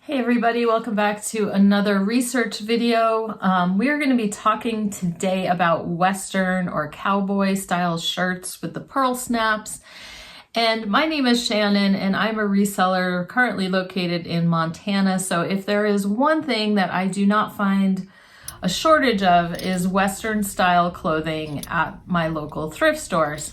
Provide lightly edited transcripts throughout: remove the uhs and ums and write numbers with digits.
Hey everybody, welcome back to another research video. We are going to be talking today about Western or cowboy style shirts with the pearl snaps. And my name is Shannon and I'm a reseller currently located in Montana. So if there is one thing that I do not find a shortage of is Western style clothing at my local thrift stores.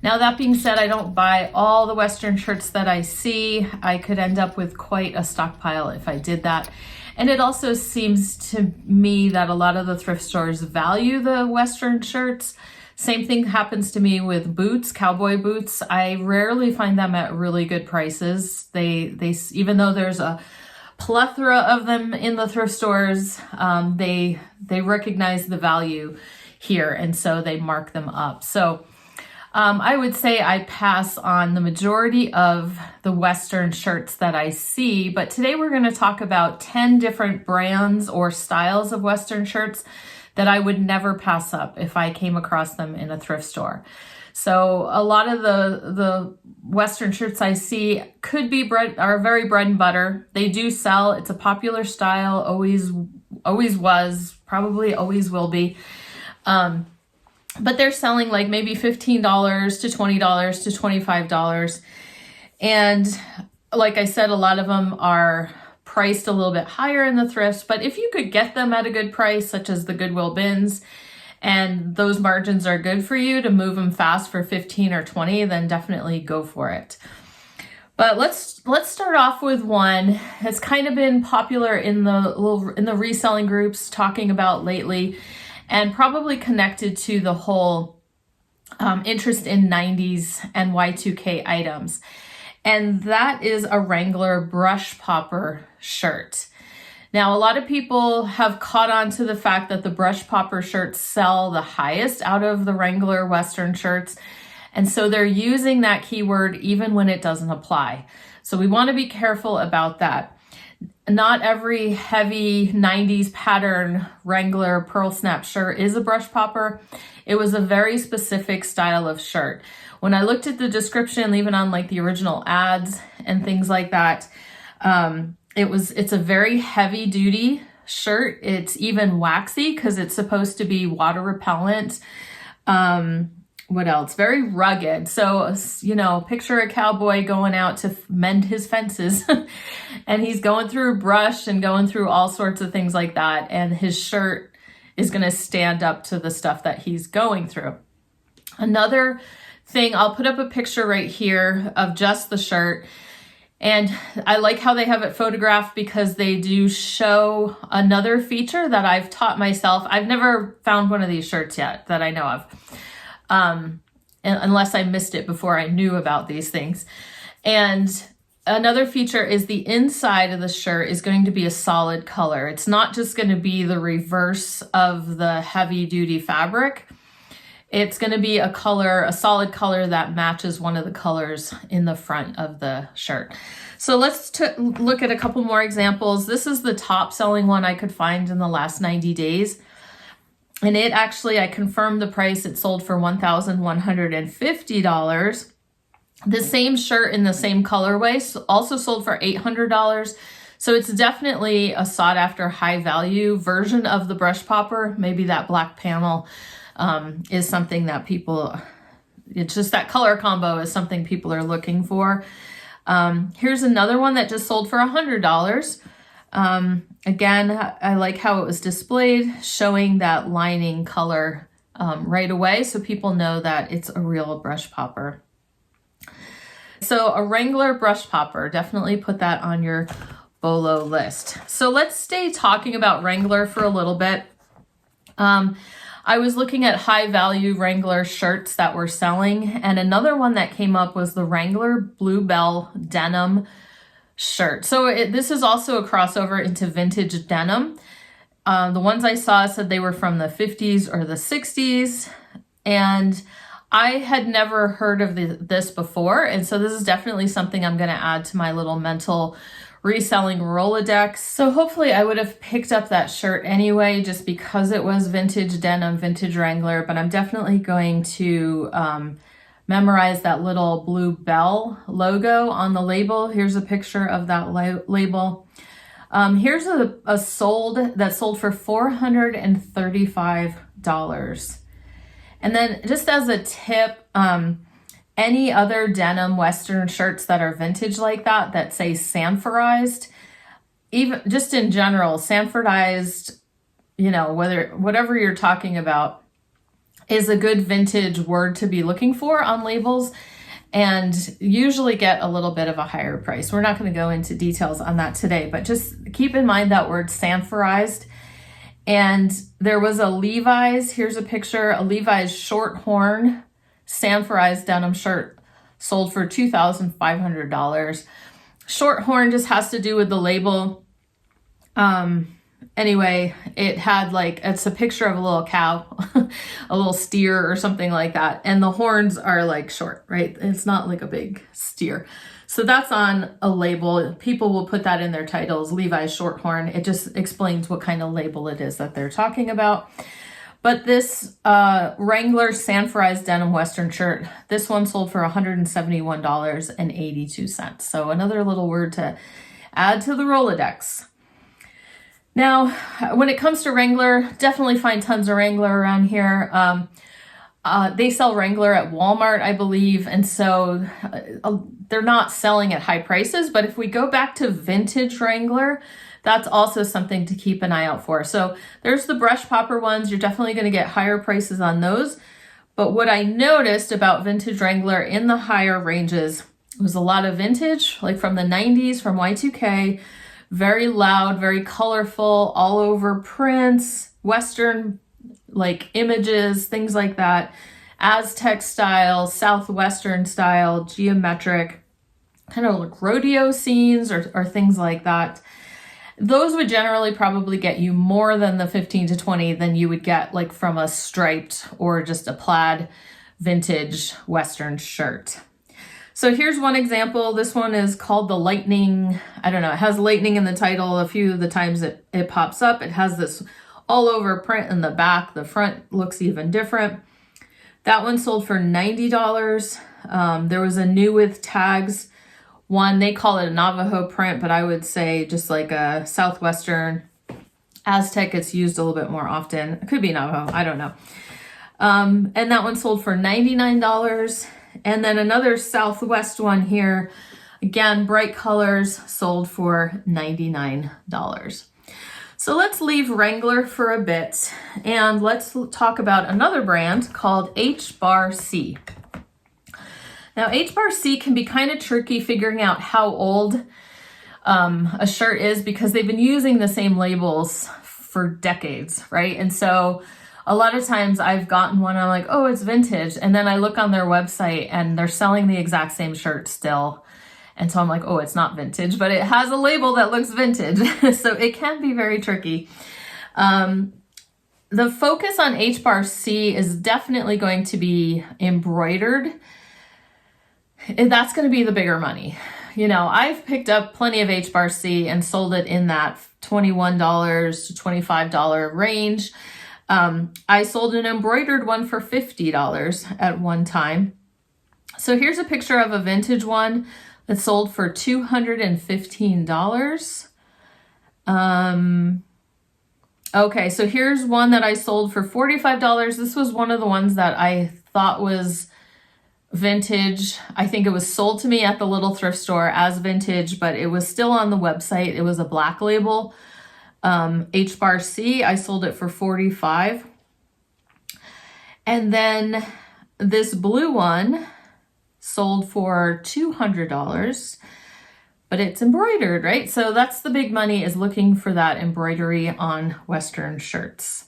Now that being said, I don't buy all the Western shirts that I see. I could end up with quite a stockpile if I did that. And it also seems to me that a lot of the thrift stores value the Western shirts. Same thing happens to me with boots, cowboy boots. I rarely find them at really good prices. They even though there's a plethora of them in the thrift stores, they recognize the value here, and so they mark them up. So I would say I pass on the majority of the Western shirts that I see, but today we're going to talk about 10 different brands or styles of Western shirts that I would never pass up if I came across them in a thrift store. So a lot of the Western shirts I see are very bread and butter. They do sell. It's a popular style, always was, probably always will be. But they're selling like maybe $15 to $20 to $25. And like I said, a lot of them are priced a little bit higher in the thrifts, but if you could get them at a good price, such as the Goodwill bins, and those margins are good for you to move them fast for 15 or 20, then definitely go for it. But let's start off with one that's kind of been popular in the reselling groups talking about lately, and probably connected to the whole interest in 90s and Y2K items. And that is a Wrangler brush popper shirt. Now, a lot of people have caught on to the fact that the brush popper shirts sell the highest out of the Wrangler Western shirts. And so they're using that keyword even when it doesn't apply. So we want to be careful about that. Not every heavy 90s pattern Wrangler pearl snap shirt is a brush popper. It was a very specific style of shirt. When I looked at the description, even on like the original ads and things like that, it's a very heavy duty shirt. It's even waxy because it's supposed to be water repellent. What else? Very rugged. So, picture a cowboy going out to mend his fences and he's going through brush and going through all sorts of things like that. And his shirt is going to stand up to the stuff that he's going through. Another thing, I'll put up a picture right here of just the shirt. And I like how they have it photographed because they do show another feature that I've taught myself. I've never found one of these shirts yet that I know of. Unless I missed it before I knew about these things. And another feature is the inside of the shirt is going to be a solid color. It's not just going to be the reverse of the heavy duty fabric. It's going to be a solid color that matches one of the colors in the front of the shirt. So let's look at a couple more examples. This is the top selling one I could find in the last 90 days. And I confirmed the price. It sold for $1,150. The same shirt in the same colorway also sold for $800. So it's definitely a sought after high value version of the brush popper. Maybe that black panel is something that it's just that color combo is something people are looking for. Here's another one that just sold for $100. Again, I like how it was displayed, showing that lining color right away so people know that it's a real brush popper. So a Wrangler brush popper, definitely put that on your BOLO list. So let's stay talking about Wrangler for a little bit. I was looking at high value Wrangler shirts that were selling, and another one that came up was the Wrangler Bluebell denim shirt. So this is also a crossover into vintage denim. The ones I saw said they were from the 50s or the 60s, and I had never heard of this before, and so this is definitely something I'm going to add to my little mental reselling Rolodex. So hopefully I would have picked up that shirt anyway, just because it was vintage denim, vintage Wrangler, but I'm definitely going to memorize that little blue bell logo on the label. Here's a picture of that label. Here's a sold that sold for $435. And then just as a tip, any other denim Western shirts that are vintage like that say Sanforized, even just in general, Sanfordized, you know, whatever you're talking about, is a good vintage word to be looking for on labels, and usually get a little bit of a higher price. We're not going to go into details on that today, but just keep in mind that word Sanforized. And there was a Levi's, here's a picture, a Levi's short horn Sanforized denim shirt sold for $2,500. Short horn just has to do with the label. Anyway, it had it's a picture of a little cow, a little steer or something like that. And the horns are short, right? It's not like a big steer. So that's on a label. People will put that in their titles, Levi's short horn. It just explains what kind of label it is that they're talking about. But this Wrangler Sanforized denim Western shirt, this one sold for $171.82. So another little word to add to the Rolodex. Now, when it comes to Wrangler, definitely find tons of Wrangler around here. They sell Wrangler at Walmart, I believe, and so they're not selling at high prices. But if we go back to vintage Wrangler, that's also something to keep an eye out for. So there's the brush popper ones. You're definitely going to get higher prices on those. But what I noticed about vintage Wrangler in the higher ranges was a lot of vintage, like from the 90s, from Y2K, very loud, very colorful, all over prints, Western images, things like that, Aztec style, Southwestern style, geometric, kind of like rodeo scenes or things like that. Those would generally probably get you more than the 15 to 20 than you would get from a striped or just a plaid vintage Western shirt. So here's one example. This one is called the Lightning. I don't know. It has lightning in the title. A few of the times it pops up. It has this all over print in the back. The front looks even different. That one sold for $90. There was a new with tags one. They call it a Navajo print, but I would say just like a Southwestern. Aztec gets used a little bit more often. It could be Navajo. I don't know. And that one sold for $99. And then another Southwest one here, again, bright colors, sold for $99. So let's leave Wrangler for a bit and let's talk about another brand called H-Bar-C. Now, H-Bar-C can be kind of tricky figuring out how old a shirt is because they've been using the same labels for decades, right? And so a lot of times I've gotten one, I'm like, oh, it's vintage. And then I look on their website and they're selling the exact same shirt still. And so I'm like, oh, it's not vintage, but it has a label that looks vintage. So it can be very tricky. The focus on H-Bar-C is definitely going to be embroidered. That's going to be the bigger money. You know, I've picked up plenty of H-Bar-C and sold it in that $21 to $25 range. I sold an embroidered one for $50 at one time. So here's a picture of a vintage one that sold for $215. Okay, so here's one that I sold for $45. This was one of the ones that I thought was vintage. I think it was sold to me at the little thrift store as vintage, but it was still on the website. It was a black label. H-Bar-C, I sold it for $45. And then this blue one sold for $200, but it's embroidered, right? So that's the big money, is looking for that embroidery on Western shirts.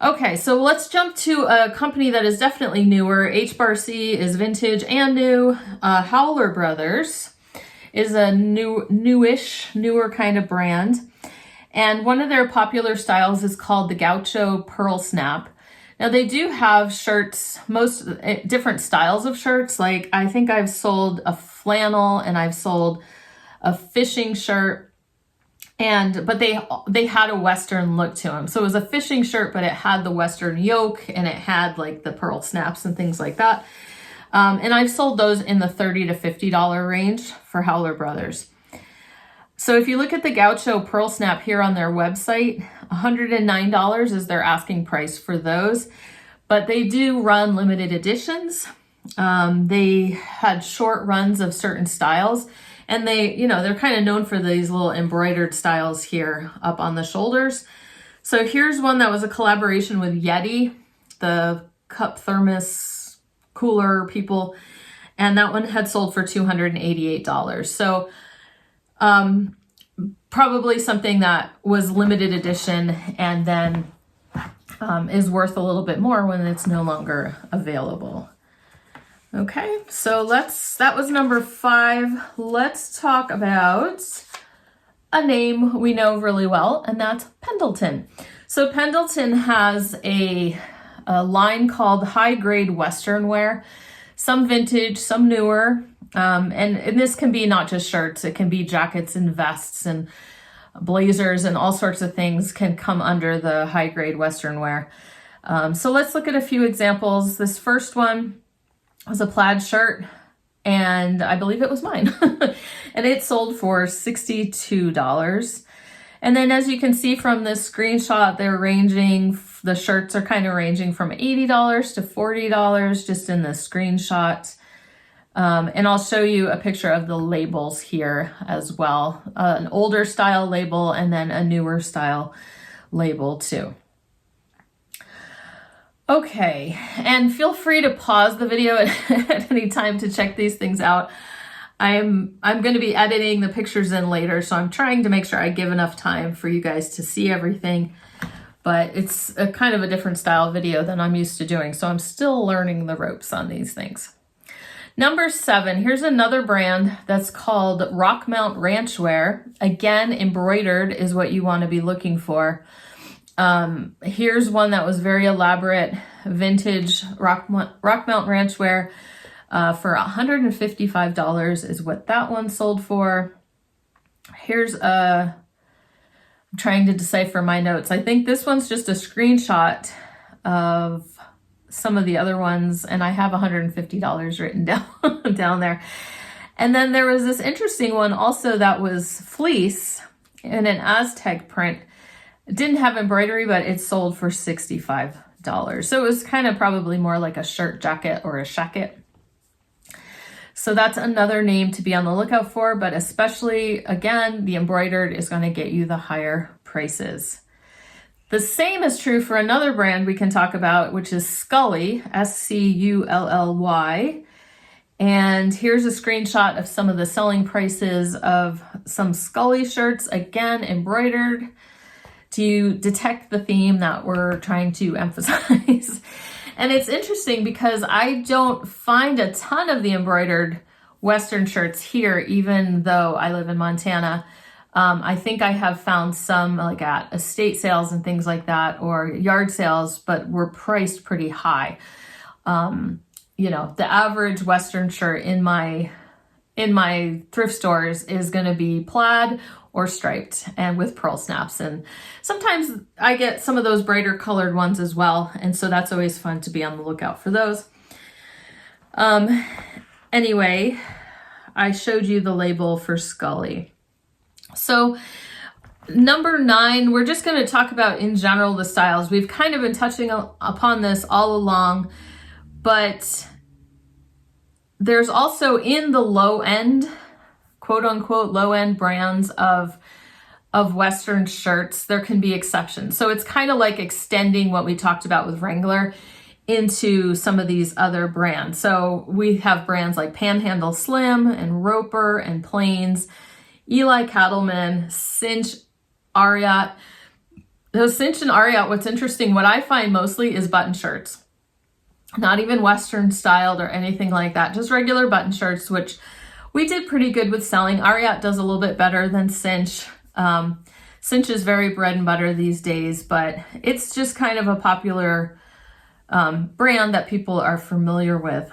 Okay, so let's jump to a company that is definitely newer. H-Bar-C is vintage and new. Howler Brothers is a newer kind of brand. And one of their popular styles is called the Gaucho Pearl Snap. Now they do have shirts, most different styles of shirts. Like I think I've sold a flannel and I've sold a fishing shirt, but they had a Western look to them. So it was a fishing shirt, but it had the Western yoke and it had like the pearl snaps and things like that. And I've sold those in the $30 to $50 range for Howler Brothers. So if you look at the Gaucho Pearl Snap here on their website, $109 is their asking price for those, but they do run limited editions. They had short runs of certain styles, and they're kind of known for these little embroidered styles here up on the shoulders. So here's one that was a collaboration with Yeti, the cup thermos cooler people, and that one had sold for $288. So probably something that was limited edition and then is worth a little bit more when it's no longer available. Okay, so that was number 5. Let's talk about a name we know really well, and that's Pendleton. So Pendleton has a line called High-Grade Western Wear, some vintage, some newer, and this can be not just shirts, it can be jackets and vests and blazers and all sorts of things can come under the high-grade Western wear. So let's look at a few examples. This first one was a plaid shirt, and I believe it was mine. And it sold for $62. And then as you can see from this screenshot, the shirts are kind of ranging from $80 to $40 just in the screenshot. And I'll show you a picture of the labels here as well. An older style label and then a newer style label too. Okay, and feel free to pause the video at any time to check these things out. I'm going to be editing the pictures in later, so I'm trying to make sure I give enough time for you guys to see everything. But it's a kind of a different style video than I'm used to doing, so I'm still learning the ropes on these things. Number 7, here's another brand that's called Rockmount Ranchwear. Again, embroidered is what you want to be looking for. Here's one that was very elaborate, vintage Rockmount Ranchwear for $155 is what that one sold for. Here's I'm trying to decipher my notes. I think this one's just a screenshot of some of the other ones, and I have $150 written down there. And then there was this interesting one also that was fleece in an Aztec print. It didn't have embroidery, but it sold for $65. So it was kind of probably more like a shirt jacket or a shacket. So that's another name to be on the lookout for, but especially, again, the embroidered is going to get you the higher prices. The same is true for another brand we can talk about, which is Scully, S-C-U-L-L-Y. And here's a screenshot of some of the selling prices of some Scully shirts, again, embroidered. Do you detect the theme that we're trying to emphasize? And it's interesting because I don't find a ton of the embroidered Western shirts here, even though I live in Montana. I think I have found some like at estate sales and things like that, or yard sales, but were priced pretty high. The average Western shirt in my thrift stores is going to be plaid or striped and with pearl snaps. And sometimes I get some of those brighter colored ones as well. And so that's always fun to be on the lookout for those. Anyway, I showed you the label for Scully. So number 9, we're just going to talk about in general the styles. We've kind of been touching upon this all along, but there's also in the low end, quote unquote, low end brands of Western shirts, there can be exceptions. So it's kind of like extending what we talked about with Wrangler into some of these other brands. So we have brands like Panhandle Slim and Roper and Plains, Eli Cattleman, Cinch, Ariat. Those Cinch and Ariat, what's interesting, what I find mostly is button shirts. Not even Western styled or anything like that, just regular button shirts, which we did pretty good with selling. Ariat does a little bit better than Cinch. Cinch is very bread and butter these days, but it's just kind of a popular brand that people are familiar with.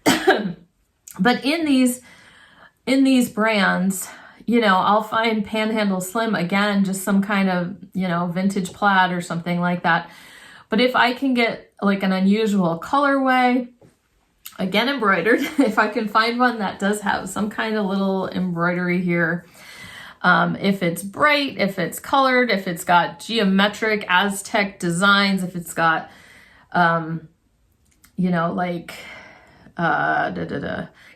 But in these brands, I'll find Panhandle Slim, again, just some kind of, vintage plaid or something like that. But if I can get like an unusual colorway again, embroidered. If I can find one that does have some kind of little embroidery here. If it's bright, if it's colored, if it's got geometric Aztec designs, if it's got, you know, like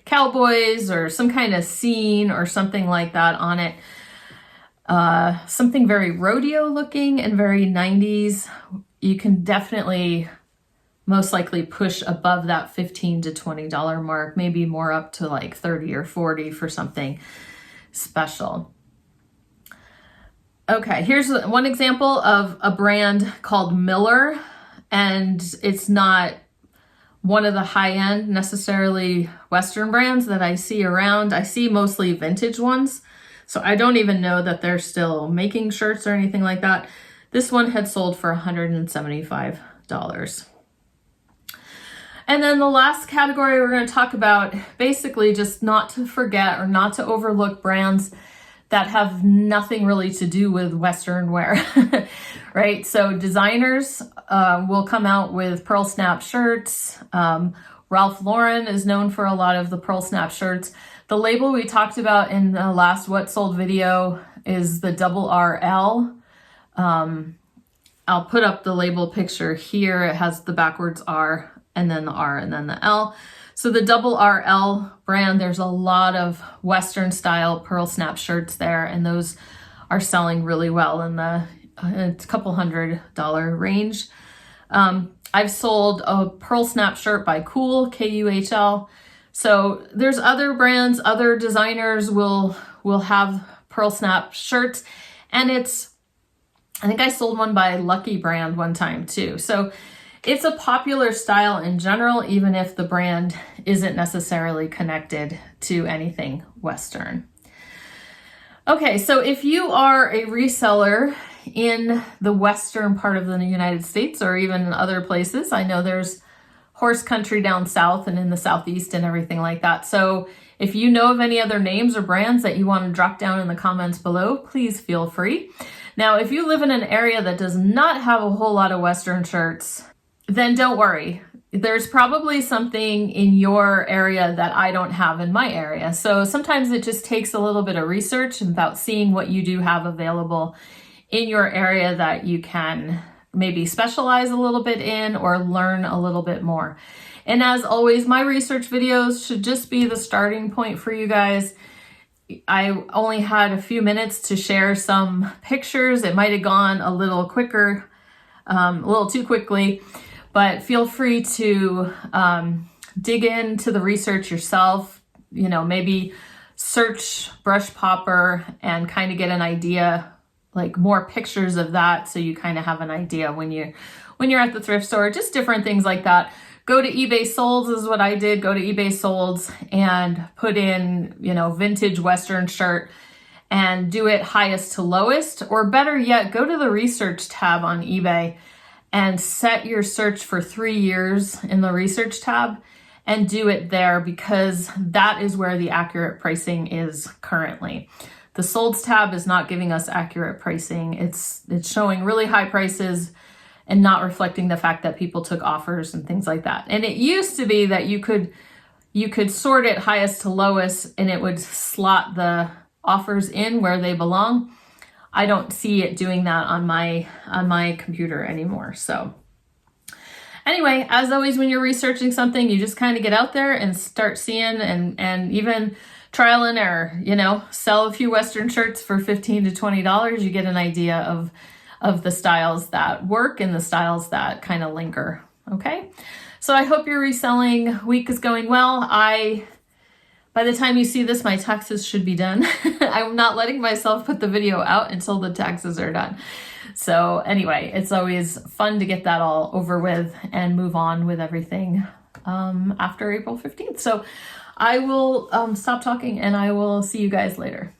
cowboys or some kind of scene or something like that on it. Something very rodeo looking and very 90s. You can definitely most likely push above that $15 to $20 mark, maybe more up to like 30 or 40 for something special. Okay, here's one example of a brand called Miller, and it's not one of the high-end necessarily Western brands that I see around. I see mostly vintage ones, so I don't even know that they're still making shirts or anything like that. This one had sold for $175. And then the last category we're going to talk about, basically just not to forget or not to overlook brands that have nothing really to do with Western wear, right? So designers will come out with pearl snap shirts. Ralph Lauren is known for a lot of the pearl snap shirts. The label we talked about in the last What Sold video is the RRL. I'll put up the label picture here. It has the backwards R and then the R and then the L. So the RRL brand, there's a lot of Western style pearl snap shirts there, and those are selling really well in the couple $100 range. I've sold a pearl snap shirt by Kuhl, Kuhl. So there's other brands, other designers will have pearl snap shirts, and I think I sold one by Lucky brand one time too. So it's a popular style in general, even if the brand isn't necessarily connected to anything Western. Okay, so if you are a reseller in the Western part of the United States or even in other places, I know there's horse country down south and in the Southeast and everything like that. So if you know of any other names or brands that you want to drop down in the comments below, please feel free. Now, if you live in an area that does not have a whole lot of Western shirts, then don't worry. There's probably something in your area that I don't have in my area. So sometimes it just takes a little bit of research about seeing what you do have available in your area that you can maybe specialize a little bit in or learn a little bit more. And as always, my research videos should just be the starting point for you guys. I only had a few minutes to share some pictures. It might have gone a little quicker, a little too quickly. But feel free to dig into the research yourself, you know, maybe search brush popper and kind of get an idea, like more pictures of that, so you kind of have an idea when you're at the thrift store, just different things like that. Go to eBay Solds is what I did. Go to eBay Solds and put in, you know, vintage Western shirt and do it highest to lowest, or better yet, go to the research tab on eBay and set your search for 3 years in the research tab and do it there, because that is where the accurate pricing is currently. The Solds tab is not giving us accurate pricing. It's showing really high prices and not reflecting the fact that people took offers and things like that. And it used to be that you could sort it highest to lowest and it would slot the offers in where they belong. I don't see it doing that on my computer anymore. So anyway, as always, when you're researching something, you just kind of get out there and start seeing and even trial and error, you know, sell a few Western shirts for $15 to $20. You get an idea of the styles that work and the styles that kind of linger. Okay. So I hope your reselling week is going well. By the time you see this, my taxes should be done. I'm not letting myself put the video out until the taxes are done. So anyway, it's always fun to get that all over with and move on with everything after April 15th. So I will stop talking and I will see you guys later.